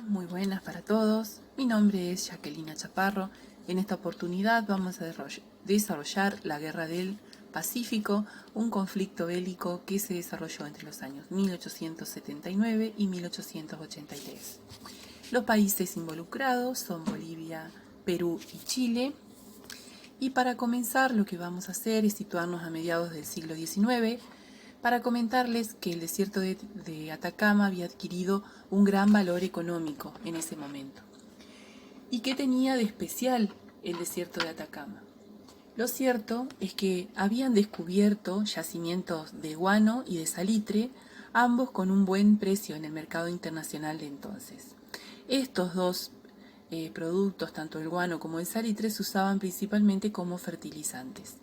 Muy buenas para todos. Mi nombre es Jacqueline Chaparro. En esta oportunidad vamos a desarrollar la Guerra del Pacífico, un conflicto bélico que se desarrolló entre los años 1879 y 1883. Los países involucrados son Bolivia, Perú y Chile. Y para comenzar, lo que vamos a hacer es situarnos a mediados del siglo XIX para comentarles que el desierto de Atacama había adquirido un gran valor económico en ese momento. ¿Y qué tenía de especial el desierto de Atacama? Lo cierto es que habían descubierto yacimientos de guano y de salitre, ambos con un buen precio en el mercado internacional de entonces. Estos dos productos, tanto el guano como el salitre, se usaban principalmente como fertilizantes.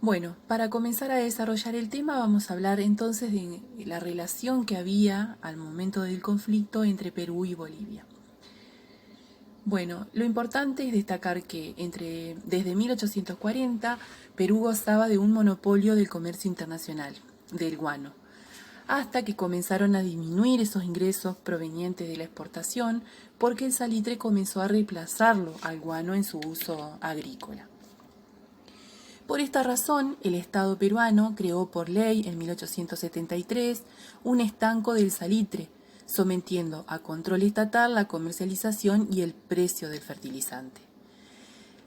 Bueno, para comenzar a desarrollar el tema vamos a hablar entonces de la relación que había al momento del conflicto entre Perú y Bolivia. Bueno, lo importante es destacar que desde 1840 Perú gozaba de un monopolio del comercio internacional, del guano, hasta que comenzaron a disminuir esos ingresos provenientes de la exportación porque el salitre comenzó a reemplazarlo al guano en su uso agrícola. Por esta razón, el Estado peruano creó por ley en 1873 un estanco del salitre, sometiendo a control estatal la comercialización y el precio del fertilizante.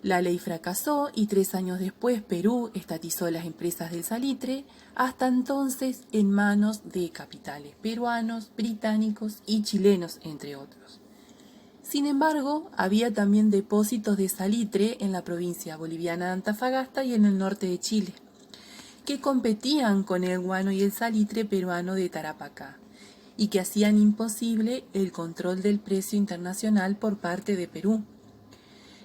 La ley fracasó y 3 años después Perú estatizó las empresas del salitre, hasta entonces en manos de capitales peruanos, británicos y chilenos, entre otros. Sin embargo, había también depósitos de salitre en la provincia boliviana de Antofagasta y en el norte de Chile, que competían con el guano y el salitre peruano de Tarapacá, y que hacían imposible el control del precio internacional por parte de Perú.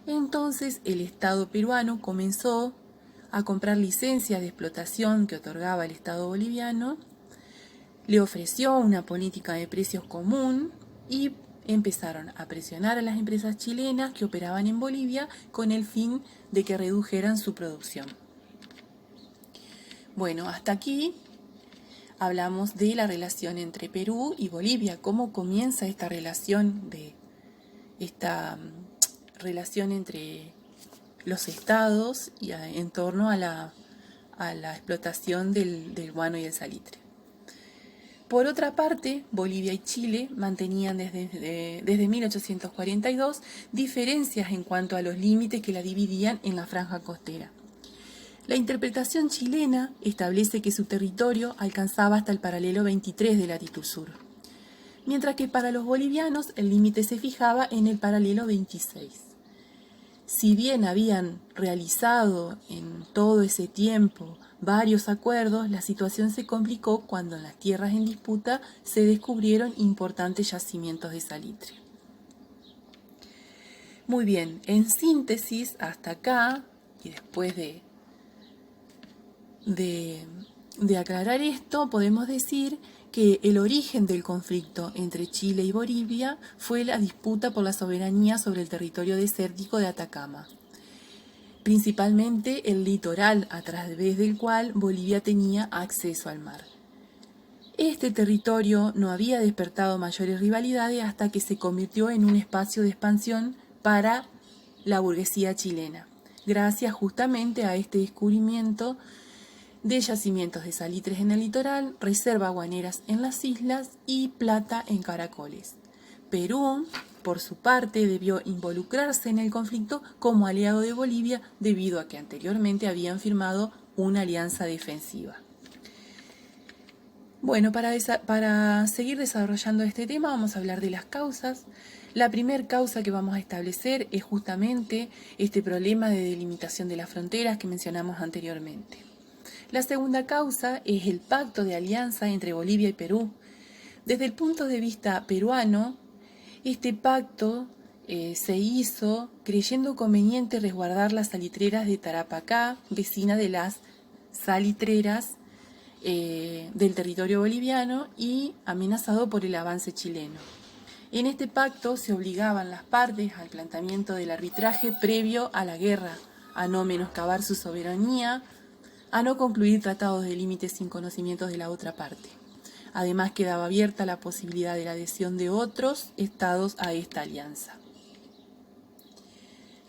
Entonces, el Estado peruano comenzó a comprar licencias de explotación que otorgaba el Estado boliviano, le ofreció una política de precios común y empezaron a presionar a las empresas chilenas que operaban en Bolivia con el fin de que redujeran su producción. Bueno, hasta aquí hablamos de la relación entre Perú y Bolivia, cómo comienza esta relación entre los estados y en torno a la explotación del guano y el salitre. Por otra parte, Bolivia y Chile mantenían desde 1842 diferencias en cuanto a los límites que la dividían en la franja costera. La interpretación chilena establece que su territorio alcanzaba hasta el paralelo 23 de latitud sur, mientras que para los bolivianos el límite se fijaba en el paralelo 26. Si bien habían realizado en todo ese tiempo varios acuerdos, la situación se complicó cuando en las tierras en disputa se descubrieron importantes yacimientos de salitre. Muy bien, en síntesis, hasta acá, y después de aclarar esto, podemos decir que el origen del conflicto entre Chile y Bolivia fue la disputa por la soberanía sobre el territorio desértico de Atacama, principalmente el litoral a través del cual Bolivia tenía acceso al mar. Este territorio no había despertado mayores rivalidades hasta que se convirtió en un espacio de expansión para la burguesía chilena, gracias justamente a este descubrimiento de yacimientos de salitres en el litoral, reservas guaneras en las islas y plata en caracoles. Perú, por su parte, debió involucrarse en el conflicto como aliado de Bolivia debido a que anteriormente habían firmado una alianza defensiva. Bueno, para seguir desarrollando este tema vamos a hablar de las causas. La primera causa que vamos a establecer es justamente este problema de delimitación de las fronteras que mencionamos anteriormente. La segunda causa es el pacto de alianza entre Bolivia y Perú. Desde el punto de vista peruano, este pacto se hizo creyendo conveniente resguardar las salitreras de Tarapacá, vecina de las salitreras del territorio boliviano y amenazado por el avance chileno. En este pacto se obligaban las partes al planteamiento del arbitraje previo a la guerra, a no menoscabar su soberanía, a no concluir tratados de límites sin conocimientos de la otra parte, Además, quedaba abierta la posibilidad de la adhesión de otros estados a esta alianza.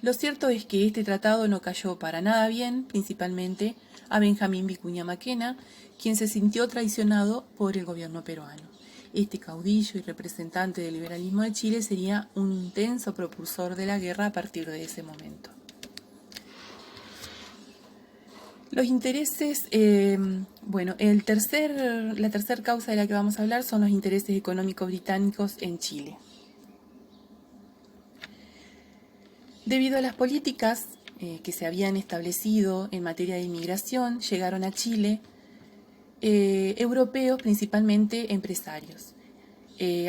Lo cierto es que este tratado no cayó para nada bien, principalmente a Benjamín Vicuña Maquena, quien se sintió traicionado por el gobierno peruano. Este caudillo y representante del liberalismo de Chile sería un intenso propulsor de la guerra a partir de ese momento. Los intereses, la tercera causa de la que vamos a hablar son los intereses económicos británicos en Chile. Debido a las políticas que se habían establecido en materia de inmigración, llegaron a Chile europeos, principalmente empresarios.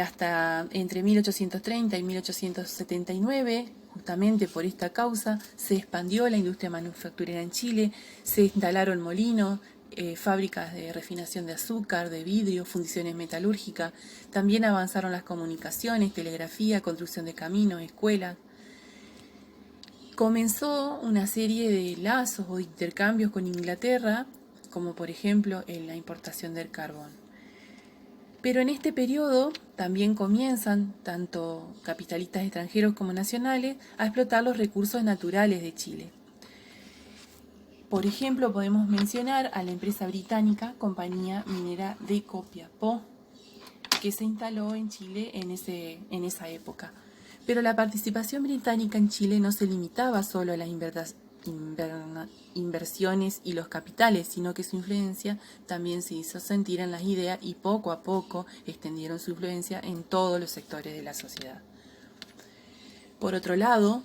Hasta entre 1830 y 1879, justamente por esta causa, se expandió la industria manufacturera en Chile, se instalaron molinos, fábricas de refinación de azúcar, de vidrio, fundiciones metalúrgicas, también avanzaron las comunicaciones, telegrafía, construcción de caminos, escuelas. Comenzó una serie de lazos o intercambios con Inglaterra, como por ejemplo en la importación del carbón. Pero en este periodo también comienzan, tanto capitalistas extranjeros como nacionales, a explotar los recursos naturales de Chile. Por ejemplo, podemos mencionar a la empresa británica Compañía Minera de Copiapó, que se instaló en Chile en esa época. Pero la participación británica en Chile no se limitaba solo a las inversiones y los capitales, sino que su influencia también se hizo sentir en las ideas y poco a poco extendieron su influencia en todos los sectores de la sociedad. Por otro lado,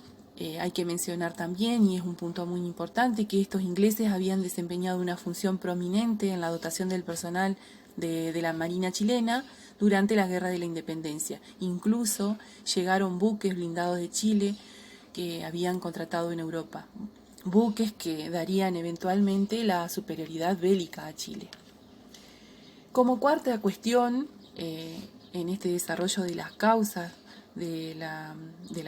hay que mencionar también, y es un punto muy importante, que estos ingleses habían desempeñado una función prominente en la dotación del personal de la Marina chilena durante la Guerra de la Independencia. Incluso llegaron buques blindados de Chile que habían contratado en Europa, buques que darían eventualmente la superioridad bélica a Chile. Como cuarta cuestión, en este desarrollo de las causas de la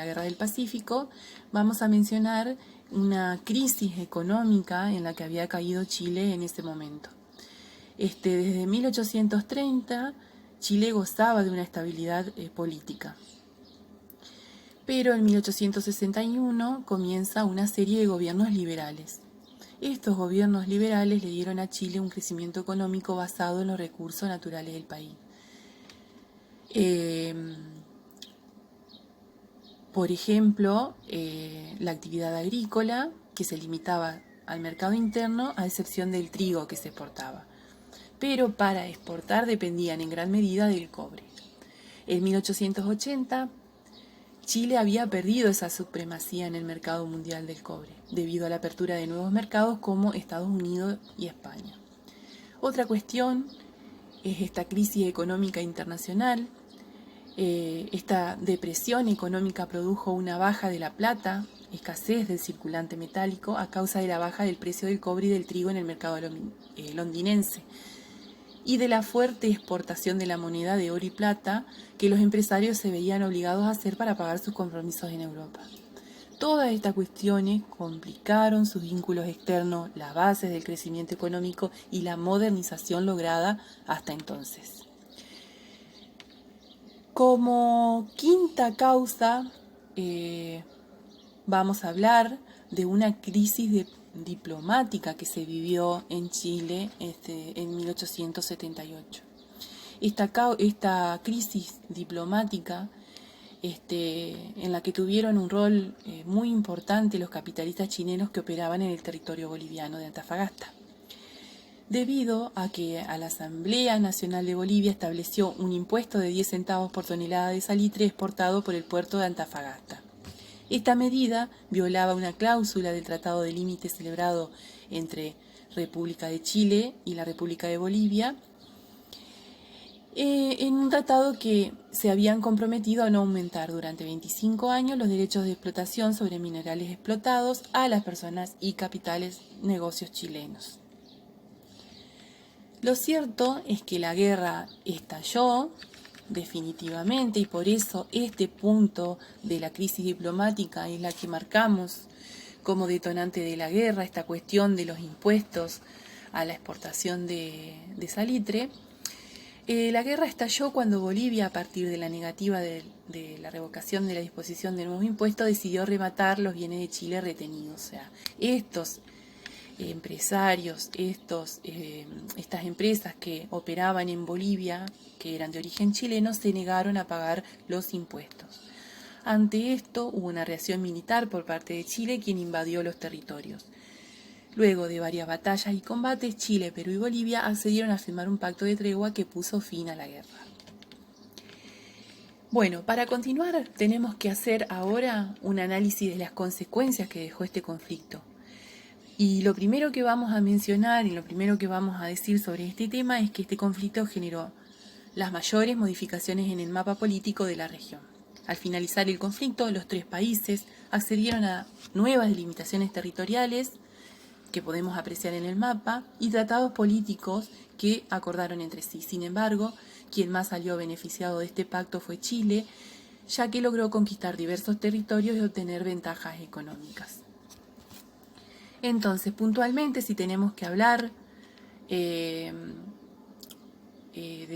Guerra del Pacífico, vamos a mencionar una crisis económica en la que había caído Chile en ese momento. Desde 1830, Chile gozaba de una estabilidad política. Pero en 1861 comienza una serie de gobiernos liberales. Estos gobiernos liberales le dieron a Chile un crecimiento económico basado en los recursos naturales del país. Por ejemplo, la actividad agrícola, que se limitaba al mercado interno, a excepción del trigo que se exportaba. Pero para exportar dependían en gran medida del cobre. En 1880, Chile había perdido esa supremacía en el mercado mundial del cobre, debido a la apertura de nuevos mercados como Estados Unidos y España. Otra cuestión es esta crisis económica internacional. Esta depresión económica produjo una baja de la plata, escasez del circulante metálico a causa de la baja del precio del cobre y del trigo en el mercado londinense, y de la fuerte exportación de la moneda de oro y plata que los empresarios se veían obligados a hacer para pagar sus compromisos en Europa. Todas estas cuestiones complicaron sus vínculos externos, las bases del crecimiento económico y la modernización lograda hasta entonces. Como quinta causa, vamos a hablar de una crisis diplomática que se vivió en Chile en 1878. Esta crisis diplomática, en la que tuvieron un rol muy importante los capitalistas chilenos que operaban en el territorio boliviano de Antofagasta, debido a que a la Asamblea Nacional de Bolivia estableció un impuesto de 10 centavos por tonelada de salitre exportado por el puerto de Antofagasta. Esta medida violaba una cláusula del Tratado de Límites celebrado entre República de Chile y la República de Bolivia, en un tratado que se habían comprometido a no aumentar durante 25 años los derechos de explotación sobre minerales explotados a las personas y capitales negocios chilenos. Lo cierto es que la guerra estalló definitivamente, y por eso este punto de la crisis diplomática es la que marcamos como detonante de la guerra, esta cuestión de los impuestos a la exportación de salitre. La guerra estalló cuando Bolivia, a partir de la negativa de la revocación de la disposición del nuevo impuesto, decidió rematar los bienes de Chile retenidos. O sea, estos empresarios, estas empresas que operaban en Bolivia, que eran de origen chileno, se negaron a pagar los impuestos. Ante esto hubo una reacción militar por parte de Chile, quien invadió los territorios. Luego de varias batallas y combates, Chile, Perú y Bolivia accedieron a firmar un pacto de tregua que puso fin a la guerra. Bueno, para continuar tenemos que hacer ahora un análisis de las consecuencias que dejó este conflicto. Y lo primero que vamos a mencionar y lo primero que vamos a decir sobre este tema es que este conflicto generó las mayores modificaciones en el mapa político de la región. Al finalizar el conflicto, los tres países accedieron a nuevas delimitaciones territoriales que podemos apreciar en el mapa y tratados políticos que acordaron entre sí. Sin embargo, quien más salió beneficiado de este pacto fue Chile, ya que logró conquistar diversos territorios y obtener ventajas económicas. Entonces, puntualmente, si tenemos que hablar de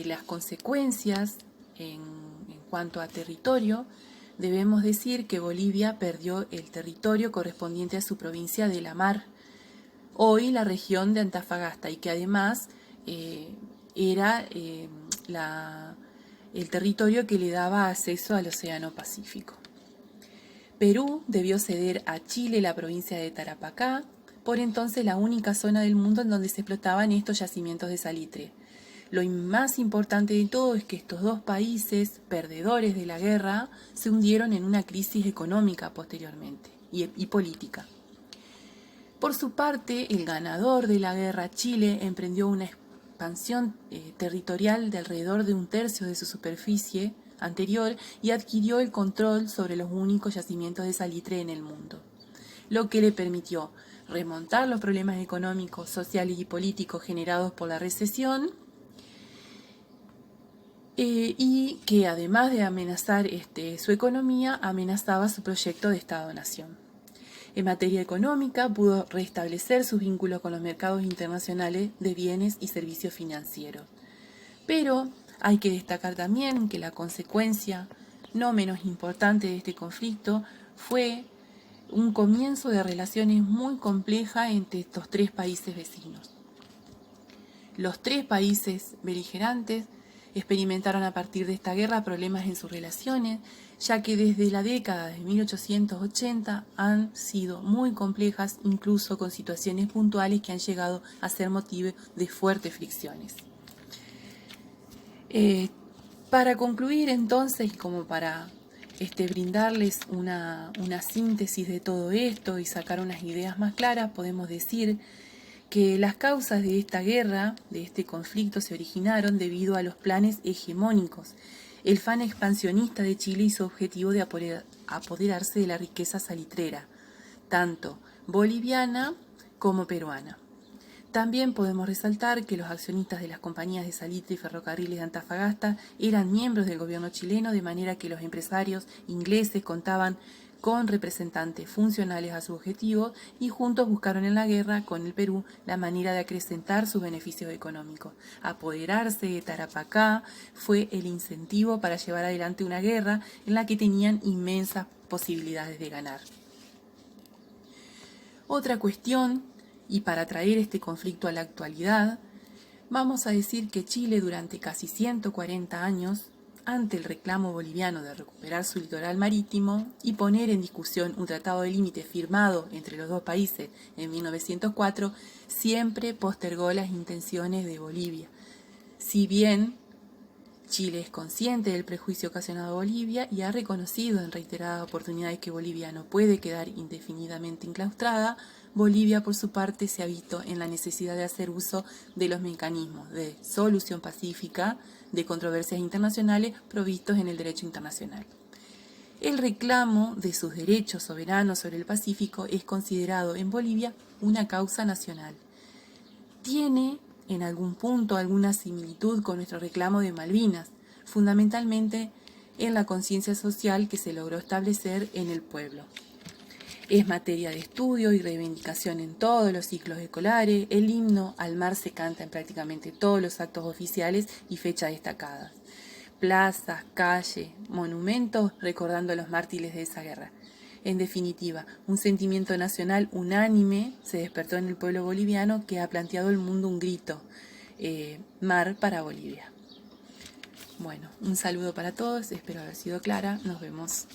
las consecuencias en cuanto a territorio, debemos decir que Bolivia perdió el territorio correspondiente a su provincia de La Mar, hoy la región de Antofagasta, y que además era el territorio que le daba acceso al Océano Pacífico. Perú debió ceder a Chile la provincia de Tarapacá, por entonces la única zona del mundo en donde se explotaban estos yacimientos de salitre. Lo más importante de todo es que estos dos países, perdedores de la guerra, se hundieron en una crisis económica posteriormente y política. Por su parte, el ganador de la guerra, Chile, emprendió una expansión territorial de alrededor de 1/3 de su superficie anterior y adquirió el control sobre los únicos yacimientos de salitre en el mundo, lo que le permitió remontar los problemas económicos, sociales y políticos generados por la recesión y que además de amenazar su economía, amenazaba su proyecto de Estado-Nación. En materia económica, pudo restablecer sus vínculos con los mercados internacionales de bienes y servicios financieros. Pero hay que destacar también que la consecuencia no menos importante de este conflicto fue un comienzo de relaciones muy complejas entre estos tres países vecinos. Los tres países beligerantes experimentaron a partir de esta guerra problemas en sus relaciones, ya que desde la década de 1880 han sido muy complejas, incluso con situaciones puntuales que han llegado a ser motivo de fuertes fricciones. Para concluir entonces, y como para brindarles una síntesis de todo esto y sacar unas ideas más claras, podemos decir que las causas de esta guerra, de este conflicto, se originaron debido a los planes hegemónicos. El afán expansionista de Chile y su objetivo de apoderarse de la riqueza salitrera, tanto boliviana como peruana. También podemos resaltar que los accionistas de las compañías de salitre y ferrocarriles de Antofagasta eran miembros del gobierno chileno, de manera que los empresarios ingleses contaban con representantes funcionales a su objetivo y juntos buscaron en la guerra con el Perú la manera de acrecentar sus beneficios económicos. Apoderarse de Tarapacá fue el incentivo para llevar adelante una guerra en la que tenían inmensas posibilidades de ganar. Otra cuestión, y para traer este conflicto a la actualidad, vamos a decir que Chile durante casi 140 años, ante el reclamo boliviano de recuperar su litoral marítimo y poner en discusión un tratado de límite firmado entre los dos países en 1904, siempre postergó las intenciones de Bolivia. Si bien Chile es consciente del prejuicio ocasionado a Bolivia y ha reconocido en reiteradas oportunidades que Bolivia no puede quedar indefinidamente enclaustrada, Bolivia, por su parte, se ha visto en la necesidad de hacer uso de los mecanismos de solución pacífica de controversias internacionales provistos en el derecho internacional. El reclamo de sus derechos soberanos sobre el Pacífico es considerado en Bolivia una causa nacional. Tiene en algún punto alguna similitud con nuestro reclamo de Malvinas, fundamentalmente en la conciencia social que se logró establecer en el pueblo. Es materia de estudio y reivindicación en todos los ciclos escolares. El himno al mar se canta en prácticamente todos los actos oficiales y fechas destacadas. Plazas, calles, monumentos recordando a los mártires de esa guerra. En definitiva, un sentimiento nacional unánime se despertó en el pueblo boliviano que ha planteado al mundo un grito, mar para Bolivia. Bueno, un saludo para todos, espero haber sido clara, nos vemos.